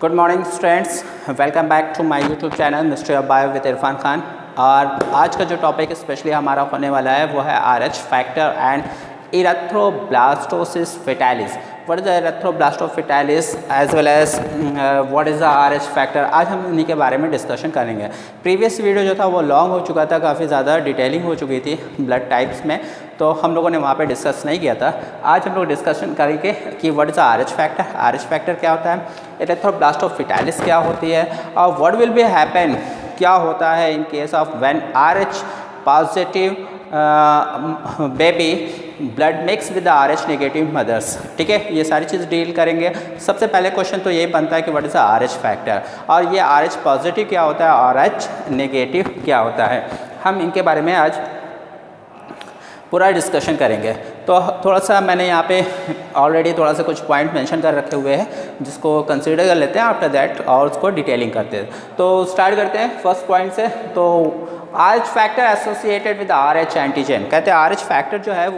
Good morning students, welcome back to my YouTube channel mister bio with Irfan Khan. और आज का जो टॉपिक स्पेशली हमारा होने वाला है वो है RH factor and erythroblastosis fetalis। What is the erythroblastosis fetalis as well as what is the RH factor. आज हम इन्हीं के बारे में डिस्कशन करेंगे। प्रीवियस वीडियो जो था वो लॉन्ग हो चुका था, काफ़ी ज़्यादा डिटेलिंग हो चुकी थी ब्लड टाइप्स में, तो हम लोगों ने वहाँ पे डिस्कस नहीं किया था। आज हम लोग डिस्कशन करेंगे कि what is the RH factor, RH factor क्या होता है, erythroblastosis fetalis क्या होती है, और व्हाट विल बी हैपन, क्या होता है in case of when RH positive baby blood mix with the RH negative mothers. ठीक है, ये सारी चीज़ डील करेंगे। सबसे पहले क्वेश्चन तो यही बनता है कि what is the RH factor, और ये RH पॉजिटिव क्या होता है और RH नेगेटिव क्या होता है। हम इनके बारे में आज पूरा डिस्कशन करेंगे। तो थोड़ा सा मैंने यहाँ पे ऑलरेडी थोड़ा सा कुछ पॉइंट मेंशन कर रखे हुए हैं जिसको कंसीडर कर लेते हैं, आफ्टर दैट और उसको डिटेलिंग करते हैं। तो स्टार्ट करते हैं फर्स्ट पॉइंट से। तो RH factor associated with RH antigen, कहते हैं RH फैक्टर जो है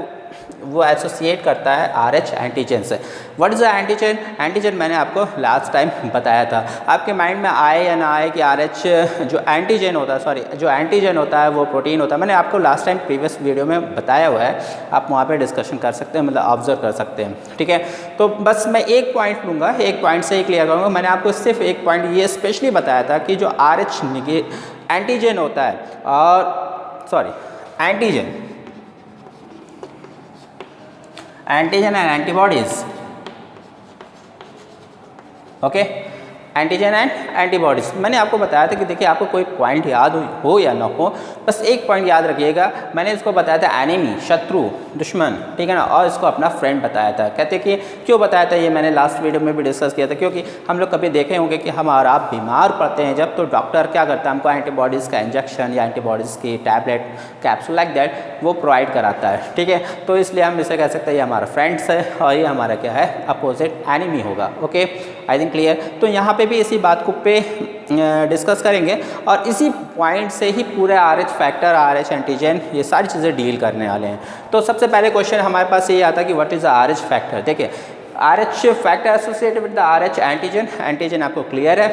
वो एसोसिएट करता है RH एंटीजन से। What is the antigen? Antigen मैंने आपको लास्ट टाइम बताया था। आपके माइंड में आए या ना आए कि RH जो एंटीजन होता है, सॉरी जो एंटीजन होता है वो प्रोटीन होता है, मैंने आपको लास्ट टाइम प्रीवियस वीडियो में बताया हुआ है, आप वहाँ पे डिस्कशन कर सकते हैं, मतलब ऑब्जर्व कर सकते हैं। ठीक है, तो बस मैं एक पॉइंट लूँगा, एक पॉइंट से ही क्लियर करूँगा। मैंने आपको सिर्फ एक पॉइंट ये स्पेशली बताया था कि जो RH एंटीजन होता है, और sorry antigen and antibodies, okay, antigen and antibodies. मैंने आपको बताया था कि देखिए आपको कोई पॉइंट याद हो या ना हो, बस एक पॉइंट याद रखिएगा। मैंने इसको बताया था एनिमी, शत्रु, दुश्मन, ठीक है ना, और इसको अपना फ्रेंड बताया था। कहते कि क्यों बताया था, ये मैंने लास्ट वीडियो में भी डिस्कस किया था, क्योंकि हम लोग कभी देखे होंगे कि हम और आप बीमार पड़ते हैं जब, तो डॉक्टर क्या करता है, हमको एंटीबॉडीज़ का इंजेक्शन या एंटीबॉडीज़ की टैबलेट, कैप्सूल लाइक दैट वो प्रोवाइड कराता है। ठीक है, तो इसलिए हम इसे कह सकते हैं ये हमारा फ्रेंड्स है और ये हमारा क्या है, अपोजिट एनिमी होगा। Okay, I think clear. तो यहाँ पे भी इसी बात को पे डिस्कस करेंगे और इसी पॉइंट से ही पूरे RH फैक्टर, RH एंटीजन, ये सारी चीज़ें डील करने वाले हैं। तो सबसे पहले क्वेश्चन हमारे पास ये आता है कि what is the RH factor. देखिए RH factor associated with the RH antigen, antigen आपको क्लियर है।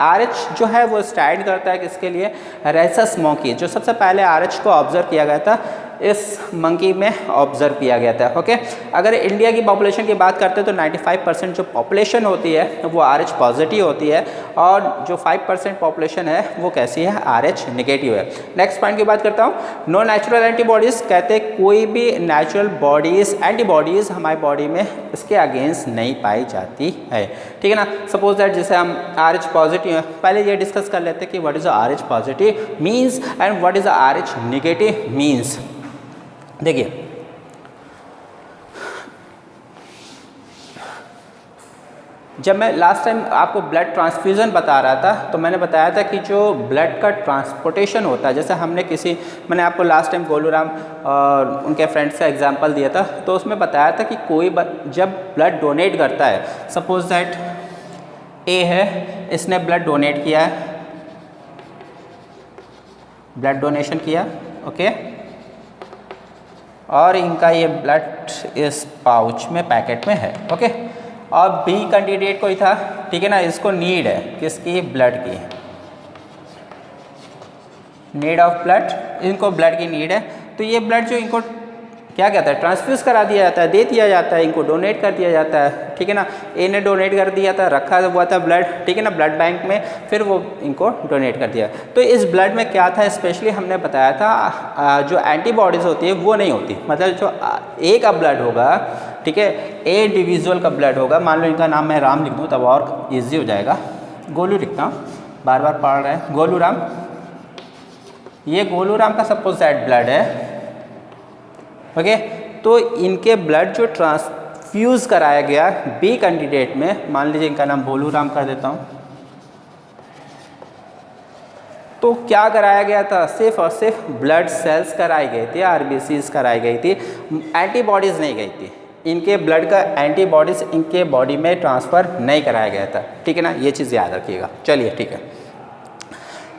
RH जो है वो स्टैंड करता है किसके लिए, रेसस मंकी, जो सबसे पहले RH को ऑब्जर्व किया गया था इस मंकी में ऑब्जर्व किया गया था। ओके, अगर इंडिया की पॉपुलेशन की बात करते हैं तो 95% जो पॉपुलेशन होती है वो RH पॉजिटिव होती है, और जो 5% पॉपुलेशन है वो कैसी है, RH नेगेटिव है। नेक्स्ट पॉइंट की बात करता हूँ, नो नेचुरल एंटीबॉडीज़, कहते हैं कोई भी नेचुरल बॉडीज़, एंटीबॉडीज़ हमारी बॉडी में इसके अगेंस्ट नहीं पाई जाती है। ठीक है ना, सपोज दैट जैसे हम RH पॉजिटिव है, पहले ये डिस्कस कर लेते हैं कि what is the RH positive means and what is the RH negative means. देखिए जब मैं लास्ट टाइम आपको ब्लड ट्रांसफ्यूज़न बता रहा था तो मैंने बताया था कि जो ब्लड का ट्रांसपोर्टेशन होता है, जैसे मैंने आपको लास्ट टाइम गोलूराम और उनके फ्रेंड्स का एग्जांपल दिया था, तो उसमें बताया था कि कोई जब ब्लड डोनेट करता है, सपोज दैट A है, इसने ब्लड डोनेट किया है, ब्लड डोनेशन किया, ओके, और इनका ये ब्लड इस पाउच में, पैकेट में है, ओके, और B कैंडिडेट कोई था, ठीक है ना, इसको नीड है किसकी, ब्लड की, नीड ऑफ ब्लड, इनको ब्लड की नीड है, तो ये ब्लड जो इनको क्या कहता है, ट्रांसफ्यूज करा दिया जाता है, दे दिया जाता है, इनको डोनेट कर दिया जाता है। ठीक है ना, ए ने डोनेट कर दिया था, रखा हुआ था ब्लड, ठीक है ना, ब्लड बैंक में, फिर वो इनको डोनेट कर दिया। तो इस ब्लड में क्या था, स्पेशली हमने बताया था जो एंटीबॉडीज़ होती है वो नहीं होती, मतलब जो ए का ब्लड होगा, ठीक है, ए इंडिविजुअल का ब्लड होगा, मान लो इनका नाम मैं राम लिख दूँ तब और ईजी हो जाएगा, गोलू लिखता हूँ, बार बार पढ़ रहे हैं, गोलूराम, ये गोलूराम का सपोज दैट ब्लड है, ओके, तो इनके ब्लड जो ट्रांसफ्यूज़ कराया गया B कैंडिडेट में, मान लीजिए इनका नाम भोलूराम कर देता हूँ, तो क्या कराया गया था, सिर्फ और सिर्फ ब्लड सेल्स कराई गई थी, RBCs कराई गई थी, एंटीबॉडीज़ नहीं गई थी, इनके ब्लड का एंटीबॉडीज़ इनके बॉडी में ट्रांसफ़र नहीं कराया गया था। ठीक है ना, ये चीज़ याद रखिएगा। चलिए ठीक है,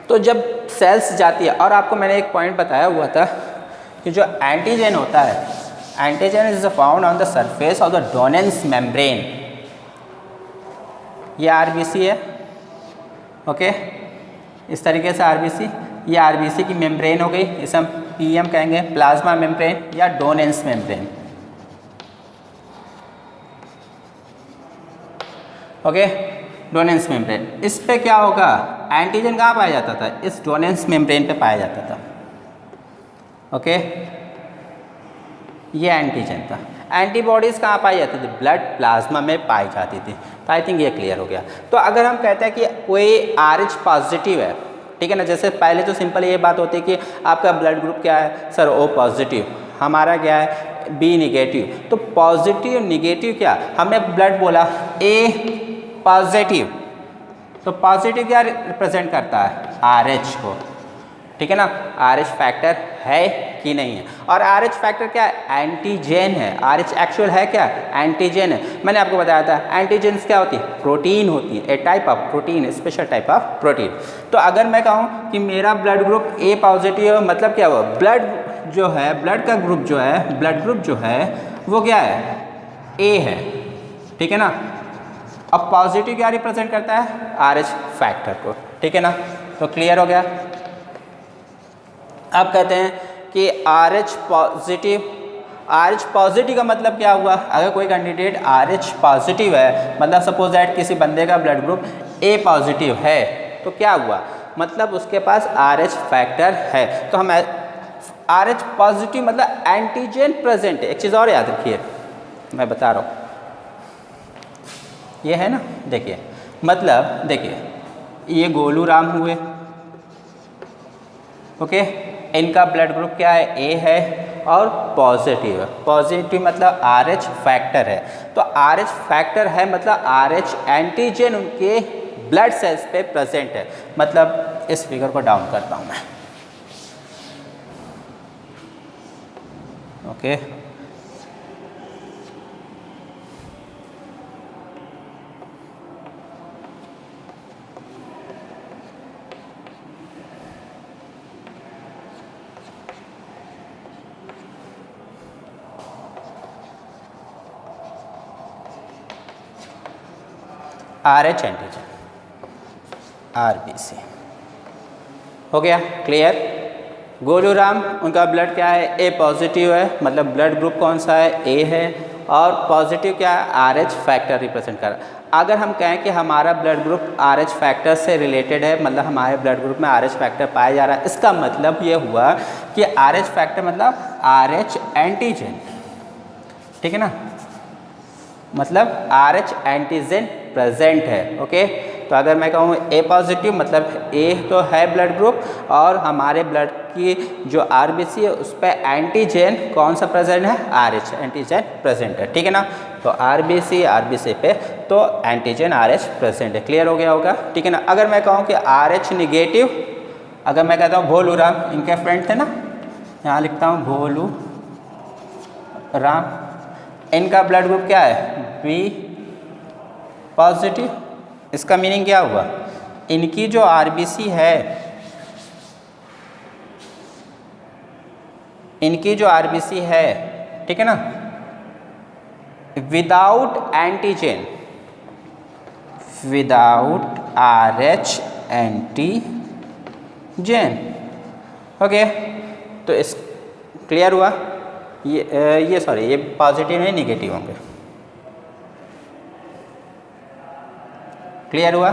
तो जब सेल्स जाती है, और आपको मैंने एक पॉइंट बताया हुआ था कि जो एंटीजन होता है, antigen is found on the surface of the donor's membrane, ये RBC है, ओके, इस तरीके से आरबीसी, ये आरबीसी की मेम्ब्रेन हो गई, इसे हम पीएम कहेंगे, प्लाज्मा मेम्ब्रेन या डोनेंस मेम्ब्रेन। ओके, डोनेंस मेम्ब्रेन, इस पे क्या होगा, एंटीजन कहाँ पाया जाता था, इस डोनेंस मेम्ब्रेन पे पाया जाता था। ओके, ये एंटीजन था। एंटीबॉडीज़ कहाँ पाई जाती थी, ब्लड प्लाज्मा में पाई जाती थी। तो आई थिंक ये क्लियर हो गया। तो अगर हम कहते हैं कि कोई RH पॉजिटिव है, ठीक है ना, जैसे पहले तो सिंपल ये बात होती है कि आपका ब्लड ग्रुप क्या है सर, O पॉजिटिव, हमारा क्या है B निगेटिव। तो पॉजिटिव निगेटिव क्या, हमने ब्लड बोला A पॉजिटिव, तो पॉजिटिव क्या रिप्रेजेंट करता है, RH को, ठीक है ना, RH फैक्टर है कि नहीं है। और RH फैक्टर क्या है, एंटीजन है। RH एक्चुअल है क्या, एंटीजन है। मैंने आपको बताया था एंटीजेंस क्या होती है, प्रोटीन होती है, a type of protein, special type of protein. तो अगर मैं कहूँ कि मेरा ब्लड ग्रुप A पॉजिटिव है, मतलब क्या हुआ, ब्लड जो है, ब्लड का ग्रुप जो है, ब्लड ग्रुप जो है वो क्या है, A है, ठीक है ना। अब पॉजिटिव क्या रिप्रेजेंट करता है, RH फैक्टर को, ठीक है ना। तो क्लियर हो गया। अब कहते हैं कि RH पॉजिटिव, RH पॉजिटिव का मतलब क्या हुआ, अगर कोई कैंडिडेट RH पॉजिटिव है, मतलब सपोज दैट किसी बंदे का ब्लड ग्रुप A पॉजिटिव है, तो क्या हुआ, मतलब उसके पास RH फैक्टर है। तो हम RH पॉजिटिव मतलब एंटीजन प्रेजेंट है। एक चीज़ और याद रखिए, मैं बता रहा हूँ, ये है ना, देखिए, मतलब देखिए, ये गोलू राम हुए, ओके, इनका ब्लड ग्रुप क्या है, A है और पॉजिटिव है। पॉजिटिव मतलब RH फैक्टर है। तो RH फैक्टर है मतलब RH एंटीजन उनके ब्लड सेल्स पे प्रेजेंट है। मतलब इस फिगर को डाउन करता हूँ मैं, ओके, RH एंटीजन, RBC हो गया क्लियर। गोलू राम, उनका ब्लड क्या है, A पॉजिटिव है, मतलब ब्लड ग्रुप कौन सा है, A है, और पॉजिटिव क्या है, RH फैक्टर रिप्रेजेंट कर रहा है। अगर हम कहें कि हमारा ब्लड ग्रुप RH फैक्टर से रिलेटेड है, मतलब हमारे ब्लड ग्रुप में RH फैक्टर पाया जा रहा है, इसका मतलब ये हुआ कि RH फैक्टर मतलब RH एंटीजन, ठीक है ना, मतलब RH एंटीजन प्रेजेंट है। ओके, तो अगर मैं कहूँ A पॉजिटिव मतलब A तो है ब्लड ग्रुप, और हमारे ब्लड की जो RBC है उस पर एंटीजन कौन सा प्रेजेंट है, RH एंटीजन प्रेजेंट है, ठीक है ना। तो RBC पे तो एंटीजन RH प्रेजेंट है। क्लियर हो गया होगा, ठीक है ना। अगर मैं कहूँ कि RH निगेटिव, अगर मैं कहता हूँ भोलू राम, इनके फ्रेंड थे ना, यहाँ लिखता हूँ भोलू राम, इनका ब्लड ग्रुप क्या है, B पॉजिटिव। इसका मीनिंग क्या हुआ, इनकी जो RBC है, इनकी जो RBC है, ठीक है ना, without antigen, without RH antigen. Okay, तो इस क्लियर हुआ, ये सॉरी, ये पॉजिटिव नहीं निगेटिव होंगे। क्लियर हुआ।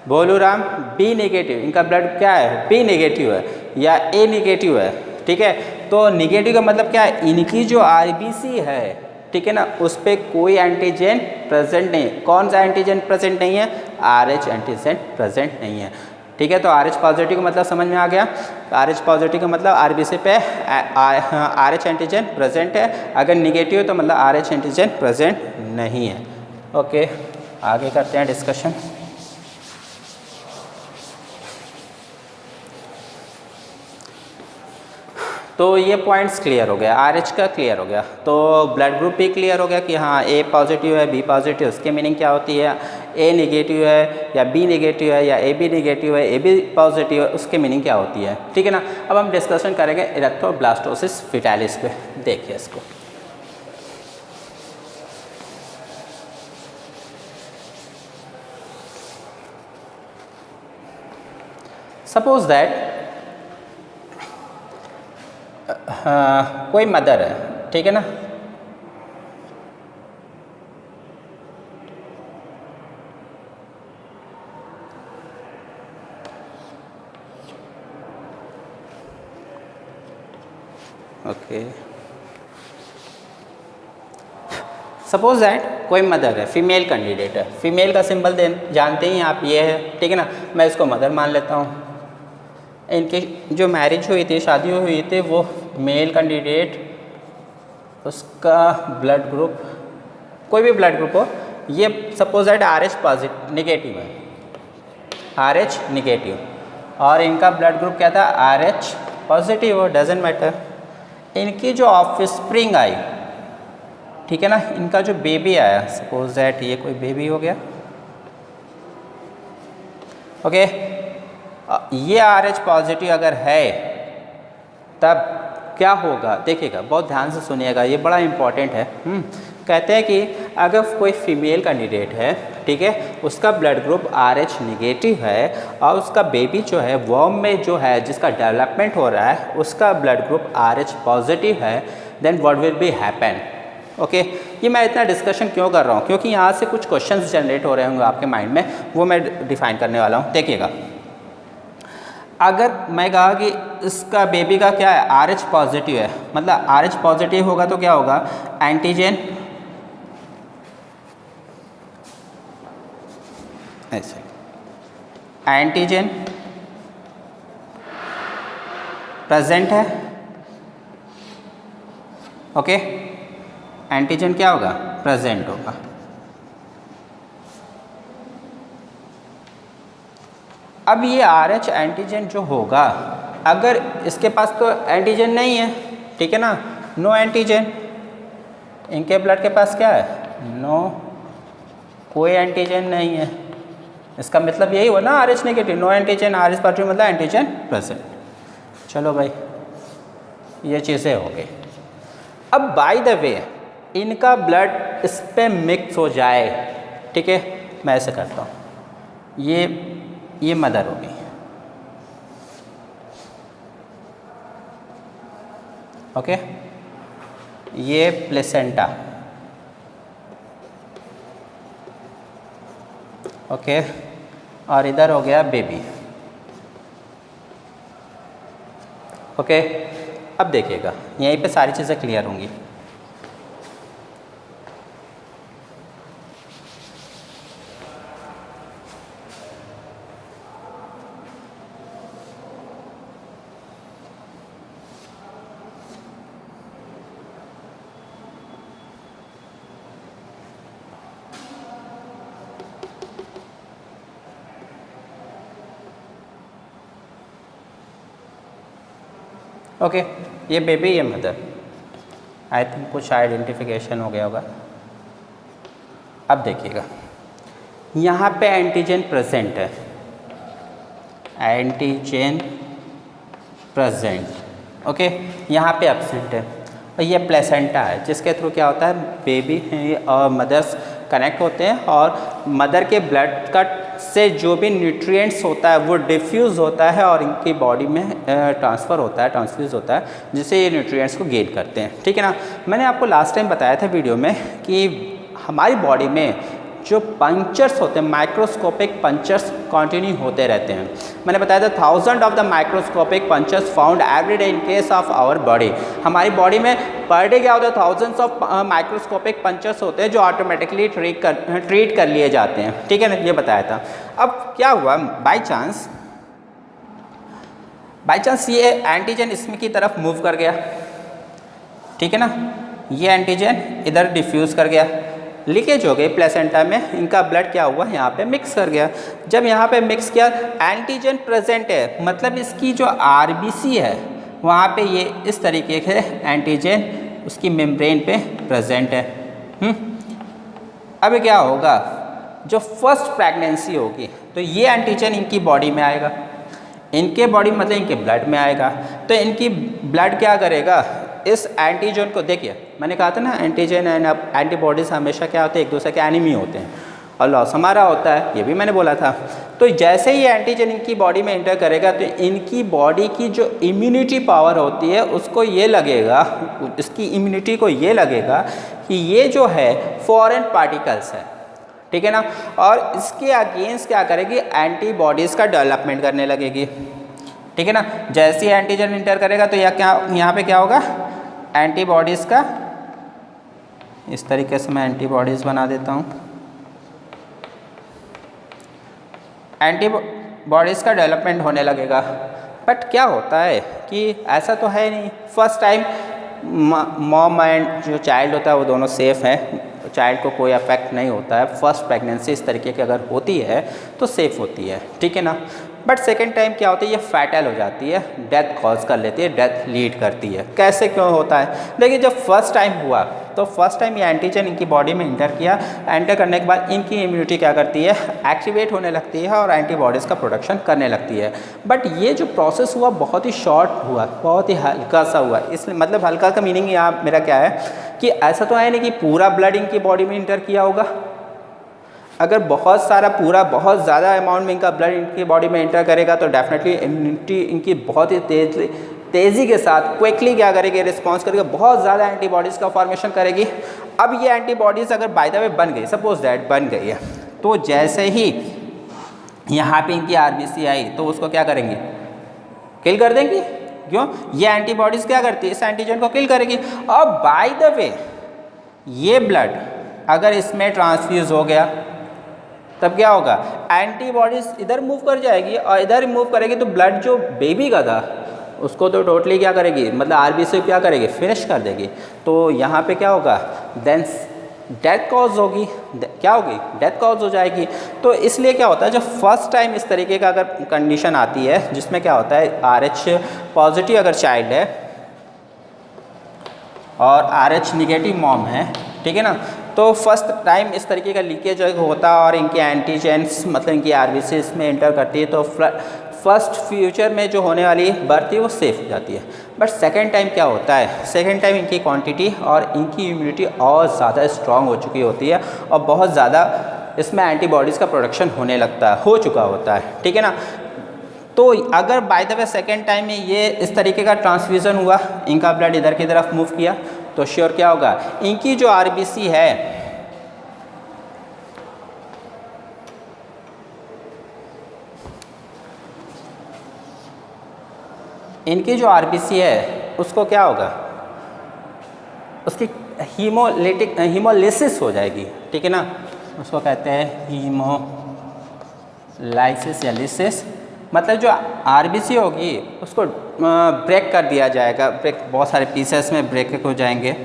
भोलू राम B नेगेटिव, इनका ब्लड क्या है, B नेगेटिव है या A नेगेटिव है, ठीक है। तो निगेटिव का मतलब क्या है, इनकी जो RBC है, ठीक है ना, उस पर कोई एंटीजन प्रेजेंट नहीं है। कौन सा एंटीजन प्रेजेंट नहीं है, RH एंटीजन प्रेजेंट नहीं है, ठीक है। तो RH पॉजिटिव का मतलब समझ में आ गया। RH पॉजिटिव का मतलब RBC पे RH एंटीजन प्रेजेंट है, अगर निगेटिव है तो मतलब RH एंटीजन प्रेजेंट नहीं है। ओके, आगे करते हैं डिस्कशन। तो ये पॉइंट्स क्लियर हो गया, RH का क्लियर हो गया, तो ब्लड ग्रुप भी क्लियर हो गया कि हाँ A पॉजिटिव है, B पॉजिटिव, उसकी मीनिंग क्या होती है, A नेगेटिव है या B नेगेटिव है या AB नेगेटिव है, AB पॉजिटिव है, उसकी मीनिंग क्या होती है, ठीक है ना। अब हम डिस्कशन करेंगे इरेथ्रोब्लास्टोसिस फेटालिस पे, देखिए इसको। सपोज दैट कोई मदर है, ठीक है ना, ओके, सपोज दैट कोई मदर है, फीमेल कैंडिडेट है, फीमेल का सिंबल जानते ही आप, ये है, ठीक है ना, मैं इसको मदर मान लेता हूँ। इनकी जो मैरिज हुई थी, शादी हुई थी, वो मेल कैंडिडेट, उसका ब्लड ग्रुप कोई भी ब्लड ग्रुप हो, ये suppose that RH positive negative है, RH नेगेटिव, और इनका ब्लड ग्रुप क्या था, RH पॉजिटिव हो, डजेंट मैटर। इनकी जो ऑफस्प्रिंग आई, ठीक है ना, इनका जो बेबी आया, सपोज दैट ये कोई बेबी हो गया, ओके, ये RH पॉजिटिव अगर है तब क्या होगा, देखिएगा, बहुत ध्यान से सुनिएगा, ये बड़ा इंपॉर्टेंट है। कहते हैं कि अगर कोई फीमेल कैंडिडेट है, ठीक है, उसका ब्लड ग्रुप RH निगेटिव है और उसका बेबी जो है वर्म में जो है जिसका डेवलपमेंट हो रहा है उसका ब्लड ग्रुप RH पॉजिटिव है, then what will be happen. Okay, ये मैं इतना डिस्कशन क्यों कर रहा हूँ, क्योंकि यहाँ से कुछ क्वेश्चंस जनरेट हो रहे होंगे आपके माइंड में, वो मैं डिफाइन करने वाला हूँ। देखिएगा, अगर मैं कहा कि इसका बेबी का क्या है, RH पॉजिटिव है, मतलब RH पॉजिटिव होगा तो क्या होगा, एंटीजन, ऐसे एंटीजन प्रेजेंट है, ओके, एंटीजन क्या होगा, प्रेजेंट होगा। अब ये RH एंटीजन जो होगा, अगर इसके पास तो एंटीजन नहीं है, ठीक है ना, नो एंटीजन, इनके ब्लड के पास क्या है, नो, कोई एंटीजन नहीं है, इसका मतलब यही हुआ ना, RH negative, no antigen, RH positive मतलब एंटीजन प्रेजेंट। चलो भाई, ये चीज़ें हो गई। अब बाय द वे इनका ब्लड इस पे मिक्स हो जाए, ठीक है, मैं ऐसे करता हूँ, ये मदर हो गई, ओके, ये प्लेसेंटा, ओके, और इधर हो गया बेबी, ओके। अब देखिएगा, यहीं पे सारी चीज़ें क्लियर होंगी। ओके, ये बेबी, ये मदर, आई थिंक कुछ आइडेंटिफिकेशन हो गया होगा। अब देखिएगा, यहाँ पे एंटीजन प्रेजेंट है, एंटीजन प्रेजेंट, ओके, यहाँ पे एब्सेंट है, और ये प्लेसेंटा है जिसके थ्रू क्या होता है, बेबी और मदर्स कनेक्ट होते हैं और मदर के ब्लड का से जो भी न्यूट्रिएंट्स होता है वो डिफ्यूज़ होता है और इनकी बॉडी में ट्रांसफ़र होता है, ट्रांसफ्यूज़ होता है, जिससे ये न्यूट्रिएंट्स को गेन करते हैं, ठीक है ना। मैंने आपको लास्ट टाइम बताया था वीडियो में कि हमारी बॉडी में जो पंक्चर्स होते हैं, माइक्रोस्कोपिक पंक्चर्स कंटिन्यू होते रहते हैं। मैंने बताया था 1000 of the microscopic punctures found every day in case of our body. हमारी बॉडी में पर डे क्या होता है, थाउजेंड्स ऑफ माइक्रोस्कोपिक पंक्चर्स होते हैं जो ऑटोमेटिकली ट्रीट कर लिए जाते हैं, ठीक है ना, ये बताया था। अब क्या हुआ, बाई चांस ये एंटीजन इसमें की तरफ मूव कर गया, ठीक है ना, ये एंटीजन इधर डिफ्यूज़ कर गया, लीकेज हो गई प्लेसेंटा में, इनका ब्लड क्या हुआ, यहाँ पे मिक्स कर गया। जब यहाँ पे मिक्स किया, एंटीजन प्रेजेंट है, मतलब इसकी जो RBC है वहाँ पे ये इस तरीके से एंटीजन उसकी मेम्ब्रेन पे प्रेजेंट है। अब क्या होगा, जो फर्स्ट प्रेगनेंसी होगी तो ये एंटीजन इनकी बॉडी में आएगा, इनके बॉडी मतलब इनके ब्लड में आएगा, तो इनकी ब्लड क्या करेगा, इस एंटीजन को, देखिए मैंने कहा था ना, एंटीजन एंड एंटीबॉडीज़ हमेशा क्या होते हैं, एक दूसरे के एनिमी होते हैं। और लॉस हमारा होता है, ये भी मैंने बोला था। तो जैसे ही एंटीजन इनकी बॉडी में एंटर करेगा तो इनकी बॉडी की जो इम्यूनिटी पावर होती है उसको ये लगेगा, इसकी इम्यूनिटी को ये लगेगा कि ये जो है फॉरेन पार्टिकल्स है, ठीक है ना, और इसके अगेंस्ट क्या करेगी, एंटीबॉडीज़ का डेवलपमेंट करने लगेगी, ठीक है ना। जैसे ही एंटीजन इंटर करेगा तो यहाँ पे क्या होगा, एंटीबॉडीज़ का, इस तरीके से मैं एंटीबॉडीज़ बना देता हूँ, एंटीबॉडीज़ का डेवलपमेंट होने लगेगा। बट क्या होता है कि ऐसा तो है नहीं, फर्स्ट टाइम मॉम एंड जो चाइल्ड होता है वो दोनों सेफ़ हैं, चाइल्ड को कोई अफेक्ट नहीं होता है। फर्स्ट प्रेगनेंसी इस तरीके की अगर होती है तो सेफ़ होती है, ठीक है ना। बट सेकेंड टाइम क्या होता है, ये फैटल हो जाती है, डेथ कॉज कर लेती है, डेथ लीड करती है। कैसे क्यों होता है, देखिए जब फर्स्ट टाइम हुआ तो फर्स्ट टाइम ये एंटीजन इनकी बॉडी में इंटर किया, एंटर करने के बाद इनकी इम्यूनिटी क्या करती है, एक्टिवेट होने लगती है और एंटीबॉडीज़ का प्रोडक्शन करने लगती है। बट ये जो प्रोसेस हुआ बहुत ही शॉर्ट हुआ, बहुत ही हल्का सा हुआ। इसलिए मतलब हल्का का मीनिंग यहाँ मेरा क्या है कि ऐसा तो है नहीं कि पूरा ब्लड इनकी बॉडी में इंटर किया होगा। अगर बहुत सारा पूरा बहुत ज़्यादा अमाउंट में इनका ब्लड इनकी बॉडी में एंटर करेगा तो डेफिनेटली इम्यूनिटी इनकी बहुत ही तेज़ी के साथ क्विकली क्या करेगी, रिस्पॉन्स करेगी, बहुत ज़्यादा एंटीबॉडीज़ का फॉर्मेशन करेगी। अब ये एंटीबॉडीज़ अगर बाय द वे बन गई, सपोज दैट बन गई है, तो जैसे ही यहाँ पे इनकी आरबीसी आई तो उसको क्या करेंगे, किल कर देंगी। क्यों, ये एंटीबॉडीज़ क्या करती है, इस एंटीजन को किल करेगी। और बाय द वे ये ब्लड अगर इसमें ट्रांसफ्यूज़ हो गया तब क्या होगा, एंटीबॉडीज़ इधर मूव कर जाएगी और इधर मूव करेगी तो ब्लड जो बेबी का था उसको तो टोटली क्या करेगी, मतलब आरबीसी क्या करेगी, फिनिश कर देगी। तो यहाँ पे क्या होगा, देन डेथ कॉज होगी, क्या होगी, डेथ कॉज हो जाएगी। तो इसलिए क्या होता है, जब फर्स्ट टाइम इस तरीके का अगर कंडीशन आती है जिसमें क्या होता है, RH पॉजिटिव अगर चाइल्ड है और RH निगेटिव मॉम है, ठीक है ना, तो फर्स्ट टाइम इस तरीके का लीकेज होता है और इनके एंटीजेंस मतलब इनकी आरबीसी इसमें एंटर करती है, तो फर्स्ट फ्यूचर में जो होने वाली बर्थ है वो सेफ हो जाती है। बट सेकेंड टाइम क्या होता है, सेकेंड टाइम इनकी क्वांटिटी और इनकी इम्यूनिटी और ज़्यादा स्ट्रांग हो चुकी होती है और बहुत ज़्यादा इसमें एंटीबॉडीज़ का प्रोडक्शन होने लगता है, हो चुका होता है, ठीक है ना। तो अगर by the way second time में ये इस तरीके का ट्रांसफ्यूज़न हुआ, इनका ब्लड इधर की तरफ मूव किया, तो श्योर क्या होगा, इनकी जो आरबीसी है उसको क्या होगा, उसकी हीमोलिसिस हो जाएगी, ठीक है ना, उसको कहते हैं हीमोलाइसिस या लिसिस। मतलब जो आरबीसी होगी उसको ब्रेक कर दिया जाएगा, बहुत सारे पीसेस में ब्रेक हो जाएंगे,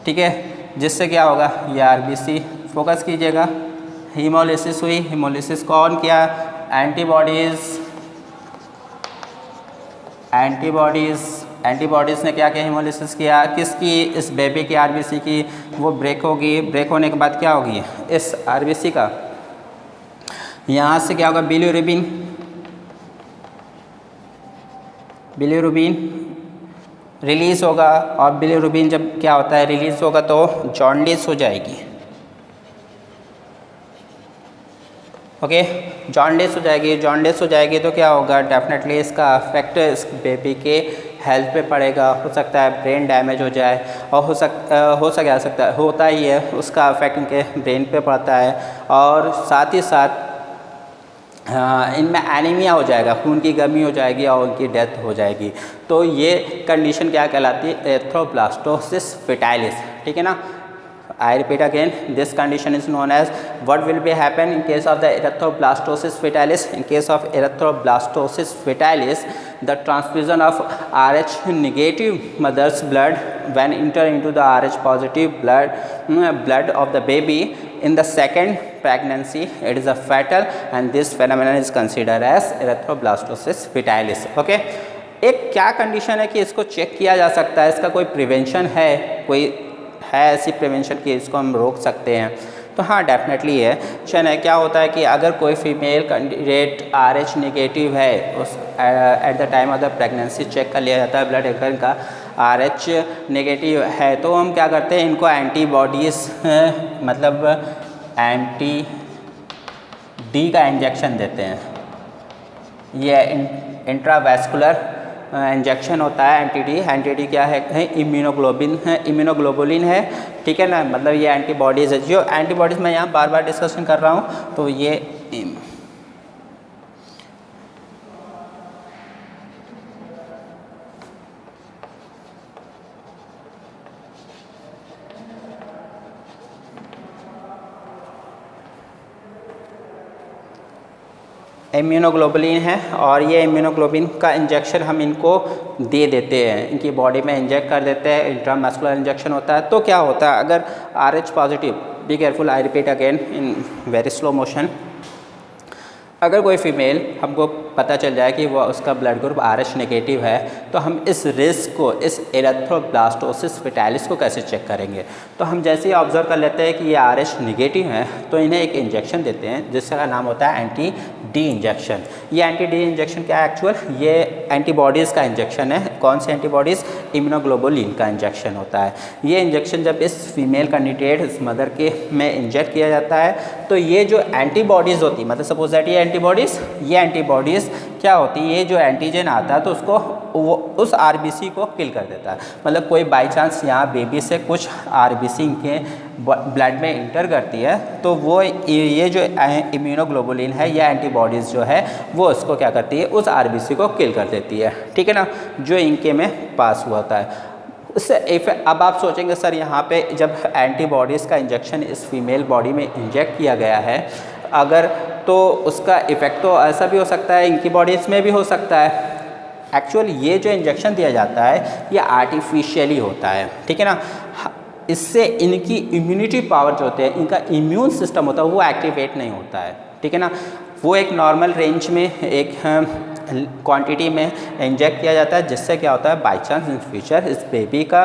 ठीक है, जिससे क्या होगा, ये आरबीसी फोकस कीजिएगा, हीमोलिसिस हुई, हीमोलिसिस कौन किया, एंटीबॉडीज़ ने क्या किया, हीमोलिसिस किया, किसकी, इस बेबी की आरबीसी की, वो ब्रेक होगी, ब्रेक होने के बाद क्या होगी, इस आरबीसी का यहाँ से क्या होगा, बिलीरुबिन रिलीज़ होगा और बिलीरुबिन जब क्या होता है रिलीज़ होगा तो जॉन्डिस हो जाएगी, ओके, जॉन्डिस हो जाएगी तो क्या होगा, डेफिनेटली इसका अफेक्ट इस बेबी के हेल्थ पे पड़ेगा, हो सकता है ब्रेन डैमेज हो जाए और होता ही है, उसका अफेक्ट इनके ब्रेन पे पड़ता है और साथ ही साथ इनमें एनीमिया हो जाएगा, खून की कमी हो जाएगी और उनकी डेथ हो जाएगी। तो ये कंडीशन क्या कहलाती है, एरिथ्रोब्लास्टोसिस फेटाइलिस, ठीक है ना। I repeat again, this condition is known as what will be happen in case of the erythroblastosis fetalis. In case of erythroblastosis fetalis, the transfusion of RH negative mother's blood when enter into the RH positive blood of the baby in the second pregnancy, it is a fatal and this phenomenon is considered as erythroblastosis fetalis. Okay. एक क्या condition है कि इसको check किया जा सकता है, इसका कोई प्रिवेंशन है, कोई है ऐसी प्रिवेंशन की इसको हम रोक सकते हैं, तो हाँ डेफिनेटली है। चलिए क्या होता है कि अगर कोई फीमेल कैंडिडेट RH नेगेटिव है, उस at the time of the pregnancy check कर लिया जाता है ब्लड एल्कोहल का, आर एच नेगेटिव है तो हम क्या करते हैं, इनको एंटीबॉडीज़ मतलब एंटी डी का इंजेक्शन देते हैं। ये इंट्रावैस्कुलर इंजेक्शन होता है एंटी डी क्या है इम्यूनोग्लोबुलिन है, ठीक है ना, मतलब ये एंटीबॉडीज़ है। जो एंटीबॉडीज़ मैं यहाँ बार बार डिस्कशन कर रहा हूँ तो ये इम्यूनोग्लोबुलिन है और ये इम्यूनोग्लोबुलिन का इंजेक्शन हम इनको दे देते हैं, इनकी बॉडी में इंजेक्ट कर देते हैं, इंट्रामस्कुलर इंजेक्शन होता है। तो क्या होता है, अगर RH positive, be careful, I repeat again in very slow motion, अगर कोई फीमेल हमको पता चल जाए कि वो उसका ब्लड ग्रुप RH नेगेटिव है तो हम इस रिस्क को, इस एरिथ्रोब्लास्टोसिस फेटालिस को कैसे चेक करेंगे। तो हम जैसे ही ऑब्जर्व कर लेते हैं कि ये RH नेगेटिव है तो इन्हें एक इंजेक्शन देते हैं जिसका नाम होता है एंटी डी इंजेक्शन। ये एंटी डी इंजेक्शन क्या है, एक्चुअल ये एंटीबॉडीज़ का इंजेक्शन है। कौन सी एंटीबॉडीज़, इम्यूनोग्लोबुलिन का इंजेक्शन होता है। ये इंजेक्शन जब इस फीमेल कैंडिडेट, इस मदर के में इंजेक्ट किया जाता है तो ये जो एंटीबॉडीज़ होती है, मतलब सपोज दैट ये एंटीबॉडीज़ क्या होती है, ये जो एंटीजन आता है तो उसको वो उस आरबीसी को किल कर देता है। मतलब कोई बाय चांस यहाँ बेबी से कुछ आरबीसी के ब्लड में इंटर करती है तो वो ये जो इम्यूनोग्लोबुलिन है या एंटीबॉडीज़ जो है वो उसको क्या करती है, उस आरबीसी को किल कर देती है, ठीक है ना, जो इनके में पास हुआ होता है। उससे अब आप सोचेंगे सर यहाँ पे जब एंटीबॉडीज़ का इंजेक्शन इस फीमेल बॉडी में इंजेक्ट किया गया है अगर, तो उसका इफ़ेक्ट तो ऐसा भी हो सकता है, इनकी बॉडीज़ में भी हो सकता है। एक्चुअली ये जो इंजेक्शन दिया जाता है ये आर्टिफिशियली होता है, ठीक है ना, इससे इनकी इम्यूनिटी पावर जो होती है, इनका इम्यून सिस्टम होता है वो एक्टिवेट नहीं होता है, ठीक है ना। वो एक नॉर्मल रेंज में एक क्वांटिटी में इंजेक्ट किया जाता है जिससे क्या होता है, बाय चांस इन फ्यूचर इस बेबी का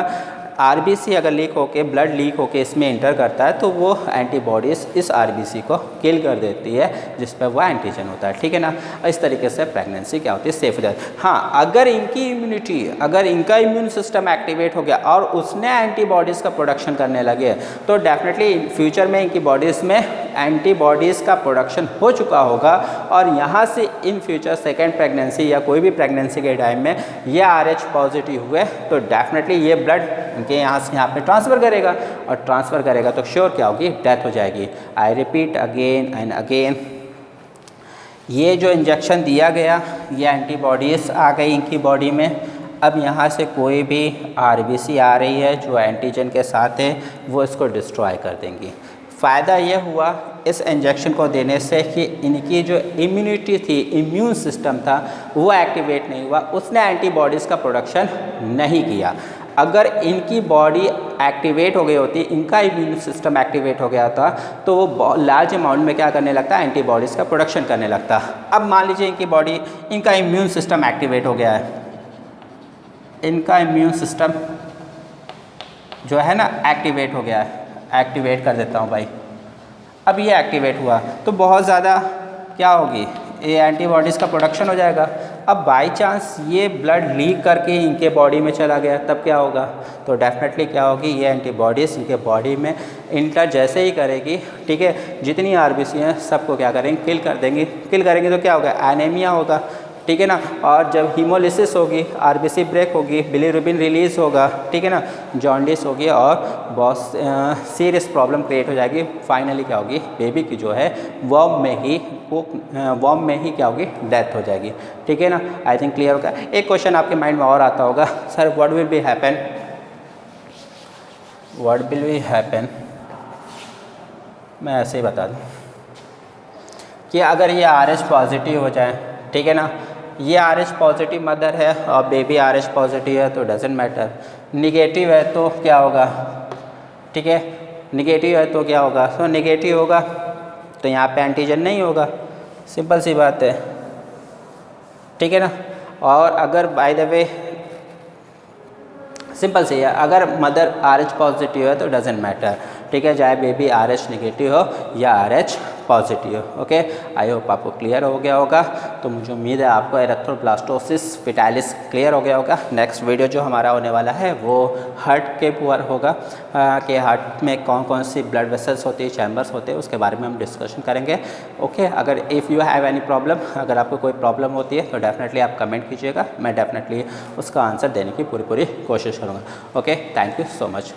आरबीसी अगर लीक होके, ब्लड लीक होके इसमें इंटर करता है तो वो एंटीबॉडीज़ इस आरबीसी को किल कर देती है जिस पर वो एंटीजन होता है, ठीक है ना। इस तरीके से प्रेगनेंसी क्या होती है, सेफ हो जाती है। हाँ, अगर इनकी इम्यूनिटी, अगर इनका इम्यून सिस्टम एक्टिवेट हो गया और उसने एंटीबॉडीज़ का प्रोडक्शन करने लगे तो डेफिनेटली फ्यूचर में इनकी बॉडीज़ में एंटीबॉडीज़ का प्रोडक्शन हो चुका होगा और यहाँ से इन फ्यूचर सेकेंड प्रेगनेंसी या कोई भी प्रेगनेंसी के टाइम में ये RH पॉजिटिव हुए तो डेफिनेटली ये ब्लड इनके यहाँ से यहाँ पे ट्रांसफ़र करेगा और ट्रांसफ़र करेगा तो श्योर क्या होगी, डेथ हो जाएगी। I repeat again and again, ये जो इंजेक्शन दिया गया ये एंटीबॉडीज़ आ गई इनकी बॉडी में। अब यहाँ से कोई भी आरबीसी आ रही है जो एंटीजन के साथ है वो इसको डिस्ट्रॉय कर देंगी। फ़ायदा ये हुआ इस इंजेक्शन को देने से कि इनकी जो इम्यूनिटी थी, इम्यून सिस्टम था वो एक्टिवेट नहीं हुआ, उसने एंटीबॉडीज़ का प्रोडक्शन नहीं किया। अगर इनकी बॉडी एक्टिवेट हो गई होती, इनका इम्यून सिस्टम एक्टिवेट हो गया था तो वो लार्ज अमाउंट में क्या करने लगता, एंटीबॉडीज़ का प्रोडक्शन करने लगता। अब मान लीजिए इनकी बॉडी, इनका इम्यून सिस्टम एक्टिवेट हो गया है, इनका इम्यून सिस्टम जो है ना एक्टिवेट हो गया है, एक्टिवेट कर देता हूँ भाई। अब ये एक्टिवेट हुआ तो बहुत ज़्यादा क्या होगी, ये एंटीबॉडीज़ का प्रोडक्शन हो जाएगा। अब बाय चांस ये ब्लड लीक करके इनके बॉडी में चला गया तब क्या होगा, तो डेफिनेटली क्या होगी, ये एंटीबॉडीज़ इनके बॉडी में इंटर जैसे ही करेगी, ठीक है, जितनी आरबीसी हैं सबको क्या करेंगे, किल कर देंगे। किल करेंगे तो क्या होगा, एनीमिया होगा, ठीक है ना। और जब हीमोलिसिस होगी, आरबीसी ब्रेक होगी, बिलीरुबिन रिलीज़ होगा, ठीक है ना, जॉन्डिस होगी और बहुत सीरियस प्रॉब्लम क्रिएट हो जाएगी। फाइनली क्या होगी, बेबी की जो है वॉर्म में ही क्या होगी, डेथ हो जाएगी, ठीक है ना। आई थिंक क्लियर होगा। एक क्वेश्चन आपके माइंड में और आता होगा, sir what will be happen, मैं ऐसे ही बता दूँ कि अगर ये RH पॉजिटिव हो जाए, ठीक है ना, ये RH पॉजिटिव मदर है और बेबी RH पॉजिटिव है तो डजेंट मैटर। निगेटिव है तो क्या होगा, ठीक है, निगेटिव है तो क्या होगा, तो निगेटिव होगा तो यहाँ पे एंटीजन नहीं होगा, सिंपल सी बात है, ठीक है ना। और अगर बाय द वे सिंपल सी है, अगर मदर RH पॉजिटिव है तो डजेंट मैटर, ठीक है, चाहे बेबी RH नेगेटिव हो या RH पॉजिटिव हो। ओके, आई होप आपको क्लियर हो गया होगा। तो तो मुझे उम्मीद है आपको एरिथ्रोब्लास्टोसिस फेटाइलिस क्लियर हो गया होगा। नेक्स्ट वीडियो जो हमारा होने वाला है वो हार्ट के ऊपर होगा कि हार्ट में कौन कौन सी ब्लड वेसल्स होती है, चैम्बर्स होते हैं, उसके बारे में हम डिस्कशन करेंगे। ओके, अगर if you have any problem, अगर आपको कोई प्रॉब्लम होती है तो डेफिनेटली आप कमेंट कीजिएगा, मैं डेफिनेटली उसका आंसर देने की पूरी कोशिश करूँगा। Okay, thank you so much.